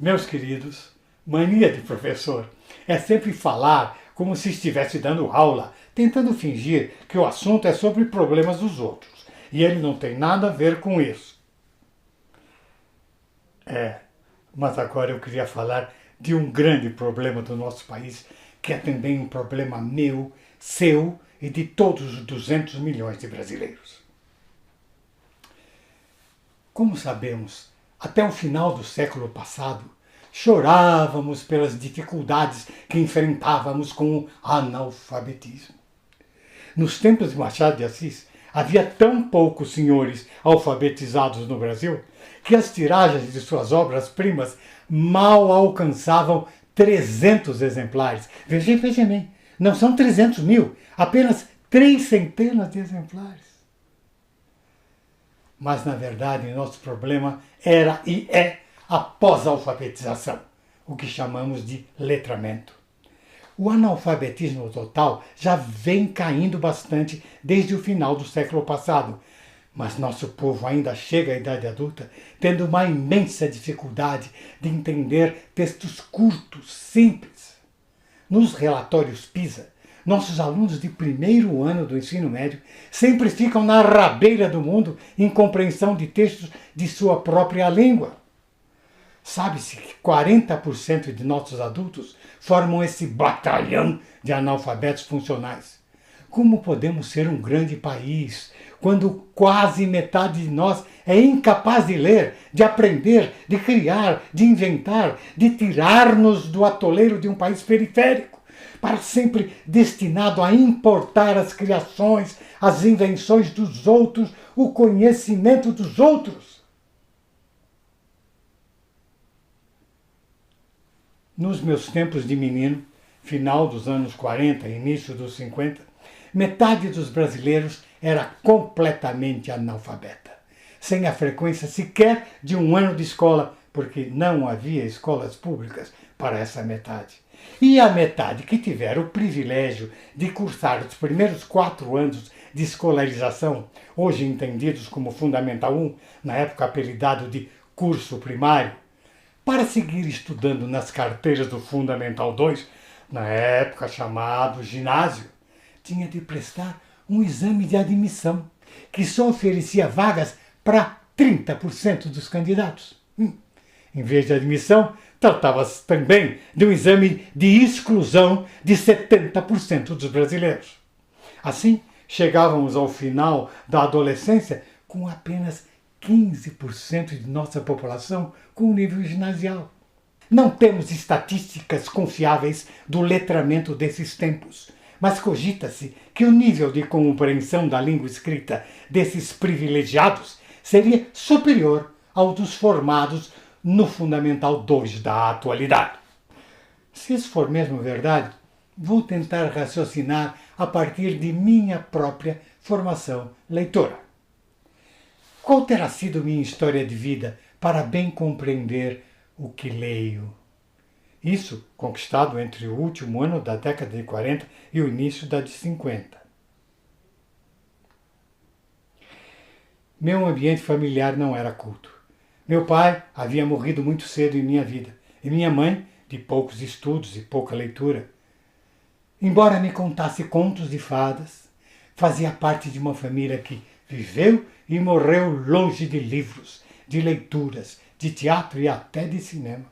Meus queridos, mania de professor é sempre falar como se estivesse dando aula, tentando fingir que o assunto é sobre problemas dos outros. E ele não tem nada a ver com isso. Mas agora eu queria falar de um grande problema do nosso país, que é também um problema meu, seu e de todos os 200 milhões de brasileiros. Como sabemos, até o final do século passado, chorávamos pelas dificuldades que enfrentávamos com o analfabetismo. Nos tempos de Machado de Assis, havia tão poucos senhores alfabetizados no Brasil que as tiragens de suas obras-primas mal alcançavam 300 exemplares. Veja bem, não são 300 mil, apenas 300 de exemplares. Mas, na verdade, nosso problema era e é a pós-alfabetização, o que chamamos de letramento. O analfabetismo total já vem caindo bastante desde o final do século passado, mas nosso povo ainda chega à idade adulta tendo uma imensa dificuldade de entender textos curtos, simples. Nos relatórios PISA, nossos alunos de primeiro ano do ensino médio sempre ficam na rabeira do mundo em compreensão de textos de sua própria língua. Sabe-se que 40% de nossos adultos formam esse batalhão de analfabetos funcionais. Como podemos ser um grande país quando quase metade de nós é incapaz de ler, de aprender, de criar, de inventar, de tirar-nos do atoleiro de um país periférico, para sempre destinado a importar as criações, as invenções dos outros, o conhecimento dos outros? Nos meus tempos de menino, final dos anos 40 e início dos 50, metade dos brasileiros era completamente analfabeta, sem a frequência sequer de um ano de escola, porque não havia escolas públicas para essa metade. E a metade que tiver o privilégio de cursar os primeiros 4 anos de escolarização, hoje entendidos como Fundamental 1, na época apelidado de curso primário, para seguir estudando nas carteiras do Fundamental 2, na época chamado ginásio, tinha de prestar um exame de admissão, que só oferecia vagas para 30% dos candidatos. Em vez de admissão, tratava-se também de um exame de exclusão de 70% dos brasileiros. Assim, chegávamos ao final da adolescência com apenas 15% de nossa população com nível ginasial. Não temos estatísticas confiáveis do letramento desses tempos, mas cogita-se que o nível de compreensão da língua escrita desses privilegiados seria superior ao dos formados no Fundamental 2 da atualidade. Se isso for mesmo verdade, vou tentar raciocinar a partir de minha própria formação leitora. Qual terá sido minha história de vida para bem compreender o que leio? Isso conquistado entre o último ano da década de 40 e o início da de 50. Meu ambiente familiar não era culto. Meu pai havia morrido muito cedo em minha vida, e minha mãe, de poucos estudos e pouca leitura. Embora me contasse contos de fadas, fazia parte de uma família que viveu e morreu longe de livros, de leituras, de teatro e até de cinema.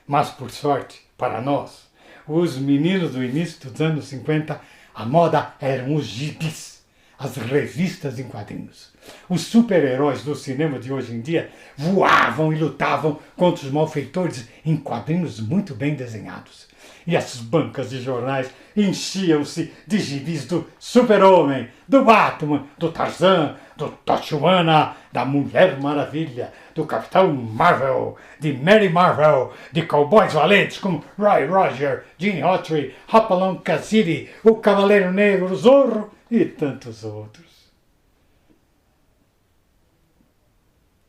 Mas, por sorte, para nós, os meninos do início dos anos 50, a moda eram os gibis, as revistas em quadrinhos. Os super-heróis do cinema de hoje em dia voavam e lutavam contra os malfeitores em quadrinhos muito bem desenhados. E as bancas de jornais enchiam-se de gibis do Super-Homem, do Batman, do Tarzan, do Tachumana, da Mulher Maravilha, do Capitão Marvel, de Mary Marvel, de cowboys valentes como Roy Roger, Gene Autry, Hopalong Cassidy, o Cavaleiro Negro, Zorro e tantos outros.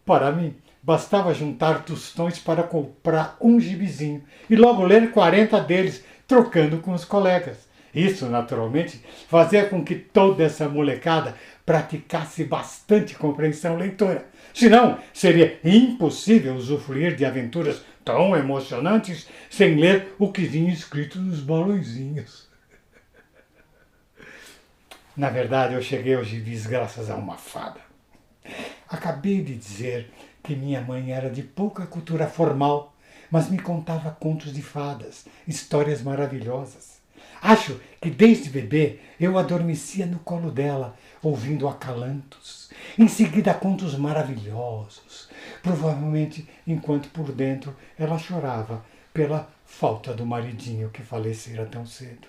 Para mim, bastava juntar tostões para comprar um gibizinho e logo ler 40 deles, trocando com os colegas. Isso, naturalmente, fazia com que toda essa molecada praticasse bastante compreensão leitora. Senão, seria impossível usufruir de aventuras tão emocionantes sem ler o que vinha escrito nos balõezinhos. Na verdade, eu cheguei aos gibis graças a uma fada. Acabei de dizer que minha mãe era de pouca cultura formal, mas me contava contos de fadas, histórias maravilhosas. Acho que desde bebê eu adormecia no colo dela, ouvindo acalantos. Em seguida, contos maravilhosos. Provavelmente enquanto por dentro ela chorava pela falta do maridinho que falecera tão cedo.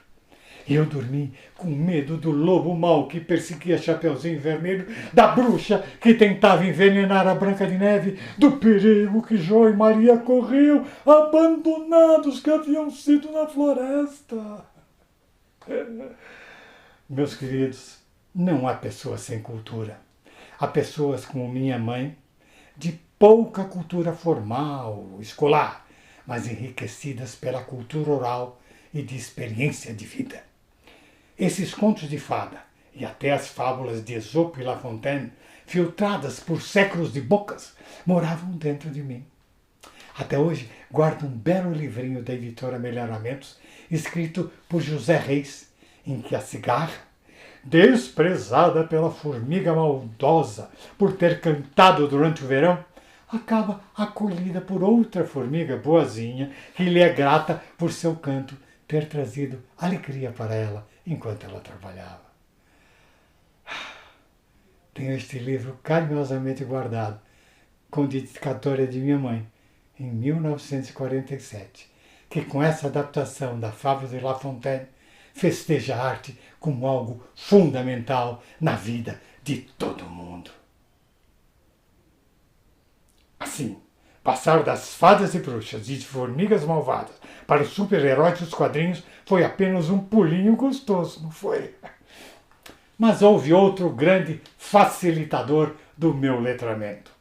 Eu dormi com medo do lobo mau que perseguia Chapeuzinho Vermelho, da bruxa que tentava envenenar a Branca de Neve, do perigo que Jó e Maria corriam, abandonados que haviam sido na floresta. Meus queridos, não há pessoas sem cultura. Há pessoas como minha mãe, de pouca cultura formal, escolar, mas enriquecidas pela cultura oral e de experiência de vida. Esses contos de fada e até as fábulas de Esopo e La Fontaine, filtradas por séculos de bocas, moravam dentro de mim. Até hoje guardo um belo livrinho da editora Melhoramentos, escrito por José Reis, em que a cigarra, desprezada pela formiga maldosa por ter cantado durante o verão, acaba acolhida por outra formiga boazinha que lhe é grata por seu canto ter trazido alegria para ela enquanto ela trabalhava. Tenho este livro carinhosamente guardado, com dedicatória de minha mãe, em 1947, que com essa adaptação da fábula de La Fontaine festeja a arte como algo fundamental na vida de todo mundo. Assim, passar das fadas e bruxas e de formigas malvadas para os super-heróis dos quadrinhos foi apenas um pulinho gostoso, não foi? Mas houve outro grande facilitador do meu letramento.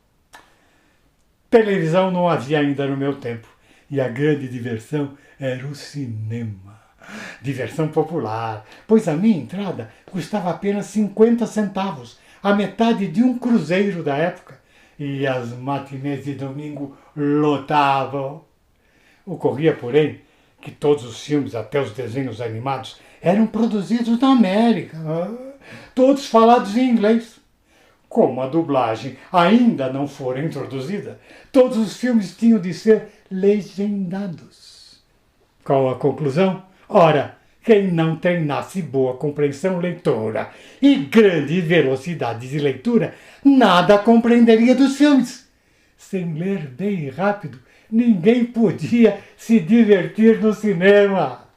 Televisão não havia ainda no meu tempo, e a grande diversão era o cinema. Diversão popular, pois a minha entrada custava apenas 50 centavos, a metade de um cruzeiro da época, e as matinês de domingo lotavam. Ocorria, porém, que todos os filmes, até os desenhos animados, eram produzidos na América, todos falados em inglês. Como a dublagem ainda não fora introduzida, todos os filmes tinham de ser legendados. Qual a conclusão? Ora, quem não treinasse boa compreensão leitora e grande velocidade de leitura, nada compreenderia dos filmes. Sem ler bem e rápido, ninguém podia se divertir no cinema.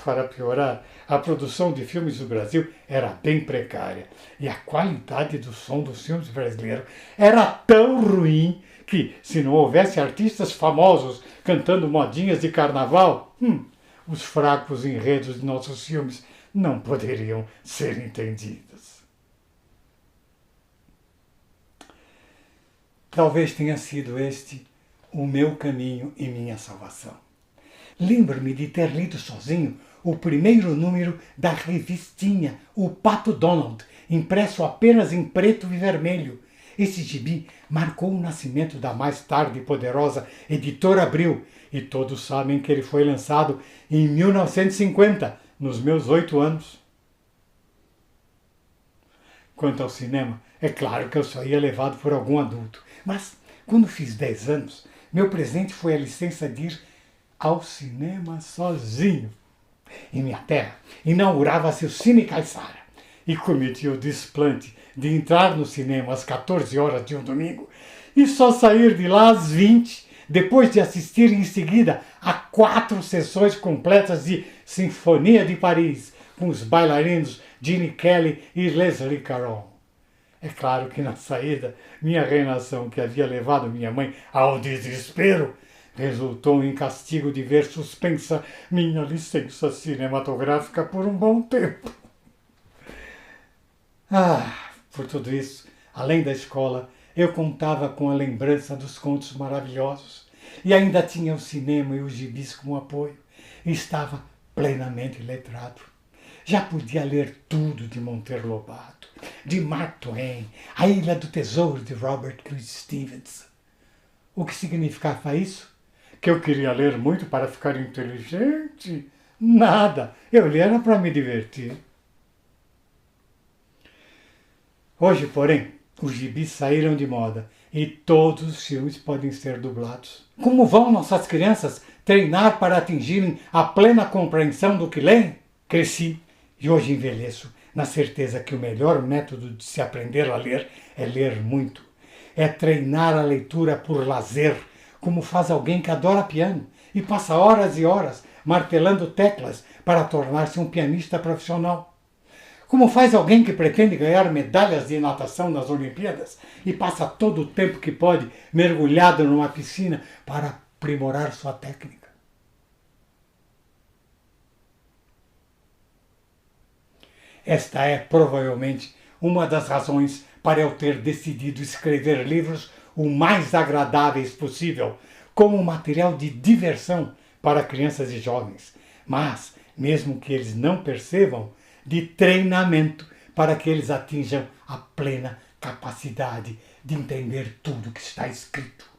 Para piorar, a produção de filmes do Brasil era bem precária e a qualidade do som dos filmes brasileiros era tão ruim que, se não houvesse artistas famosos cantando modinhas de carnaval, os fracos enredos de nossos filmes não poderiam ser entendidos. Talvez tenha sido este o meu caminho e minha salvação. Lembro-me de ter lido sozinho o primeiro número da revistinha O Pato Donald, impresso apenas em preto e vermelho. Esse gibi marcou o nascimento da mais tarde poderosa Editora Abril, e todos sabem que ele foi lançado em 1950, nos meus 8 anos. Quanto ao cinema, é claro que eu só ia levado por algum adulto, mas quando fiz 10 anos, meu presente foi a licença de ir ao cinema sozinho. Em minha terra, inaugurava-se o Cine Caiçara e cometi o desplante de entrar no cinema às 14 horas de um domingo e só sair de lá às 20, depois de assistir em seguida a 4 sessões completas de Sinfonia de Paris, com os bailarinos Gene Kelly e Leslie Caron. É claro que na saída, minha reinação, que havia levado minha mãe ao desespero, resultou em castigo de ver suspensa minha licença cinematográfica por um bom tempo. Por tudo isso, além da escola, eu contava com a lembrança dos contos maravilhosos e ainda tinha o cinema e os gibis como apoio. E estava plenamente letrado. Já podia ler tudo de Monteiro Lobato, de Mark Twain, A Ilha do Tesouro de Robert Louis Stevenson. O que significava isso? Que eu queria ler muito para ficar inteligente? Nada, eu li era para me divertir. Hoje, porém, os gibis saíram de moda e todos os filmes podem ser dublados. Como vão nossas crianças treinar para atingirem a plena compreensão do que leem? Cresci e hoje envelheço na certeza que o melhor método de se aprender a ler é ler muito. É treinar a leitura por lazer, como faz alguém que adora piano e passa horas e horas martelando teclas para tornar-se um pianista profissional. Como faz alguém que pretende ganhar medalhas de natação nas Olimpíadas e passa todo o tempo que pode mergulhado numa piscina para aprimorar sua técnica. Esta é provavelmente uma das razões para eu ter decidido escrever livros o mais agradáveis possível, como material de diversão para crianças e jovens, mas, mesmo que eles não percebam, de treinamento para que eles atinjam a plena capacidade de entender tudo que está escrito.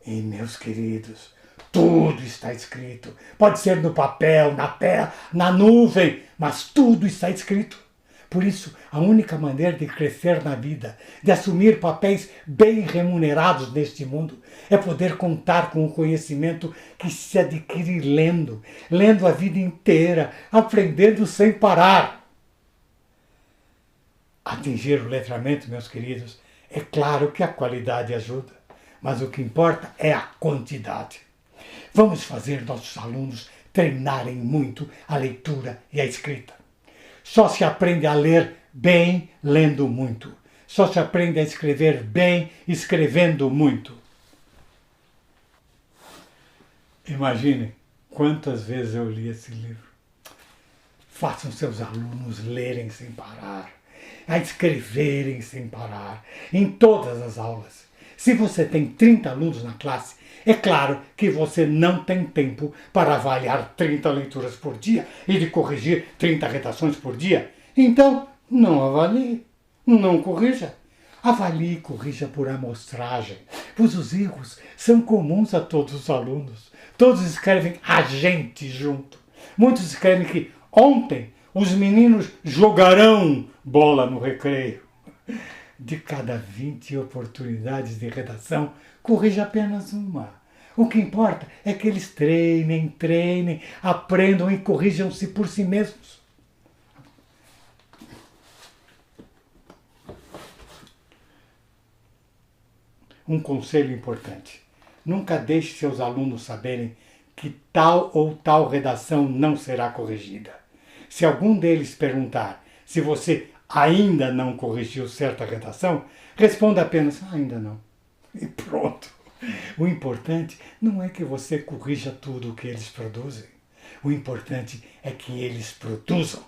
E, meus queridos, tudo está escrito. Pode ser no papel, na terra, na nuvem, mas tudo está escrito. Por isso, a única maneira de crescer na vida, de assumir papéis bem remunerados neste mundo, é poder contar com o conhecimento que se adquire lendo, lendo a vida inteira, aprendendo sem parar. Atingir o letramento, meus queridos, é claro que a qualidade ajuda, mas o que importa é a quantidade. Vamos fazer nossos alunos treinarem muito a leitura e a escrita. Só se aprende a ler bem lendo muito. Só se aprende a escrever bem escrevendo muito. Imaginem quantas vezes eu li esse livro. Façam seus alunos lerem sem parar, a escreverem sem parar, em todas as aulas. Se você tem 30 alunos na classe, é claro que você não tem tempo para avaliar 30 leituras por dia e de corrigir 30 redações por dia. Então, não avalie, não corrija. Avalie e corrija por amostragem, pois os erros são comuns a todos os alunos. Todos escrevem a gente junto. Muitos escrevem que ontem os meninos jogarão bola no recreio. De cada 20 oportunidades de redação, corrija apenas uma. O que importa é que eles treinem, aprendam e corrijam-se por si mesmos. Um conselho importante: nunca deixe seus alunos saberem que tal ou tal redação não será corrigida. Se algum deles perguntar se você ainda não corrigiu certa redação, responda apenas, ainda não. E pronto. O importante não é que você corrija tudo o que eles produzem. O importante é que eles produzam.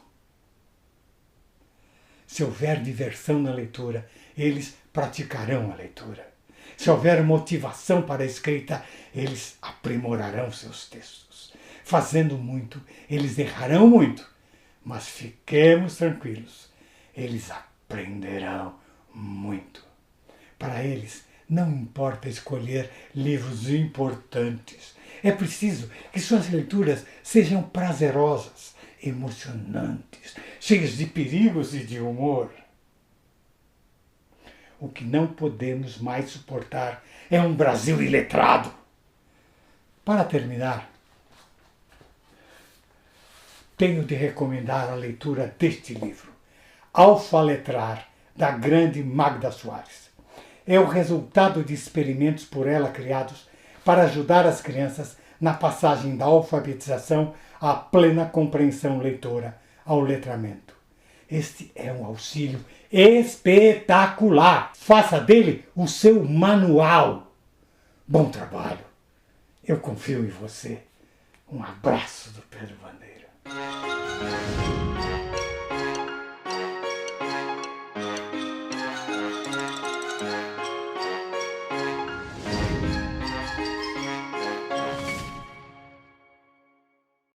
Se houver diversão na leitura, eles praticarão a leitura. Se houver motivação para a escrita, eles aprimorarão seus textos. Fazendo muito, eles errarão muito, mas fiquemos tranquilos. Eles aprenderão muito. Para eles, não importa escolher livros importantes. É preciso que suas leituras sejam prazerosas, emocionantes, cheias de perigos e de humor. O que não podemos mais suportar é um Brasil iletrado. Para terminar, tenho de recomendar a leitura deste livro, Alfaletrar, da grande Magda Soares. É o resultado de experimentos por ela criados para ajudar as crianças na passagem da alfabetização à plena compreensão leitora, ao letramento. Este é um auxílio espetacular. Faça dele o seu manual. Bom trabalho. Eu confio em você. Um abraço do Pedro Bandeira.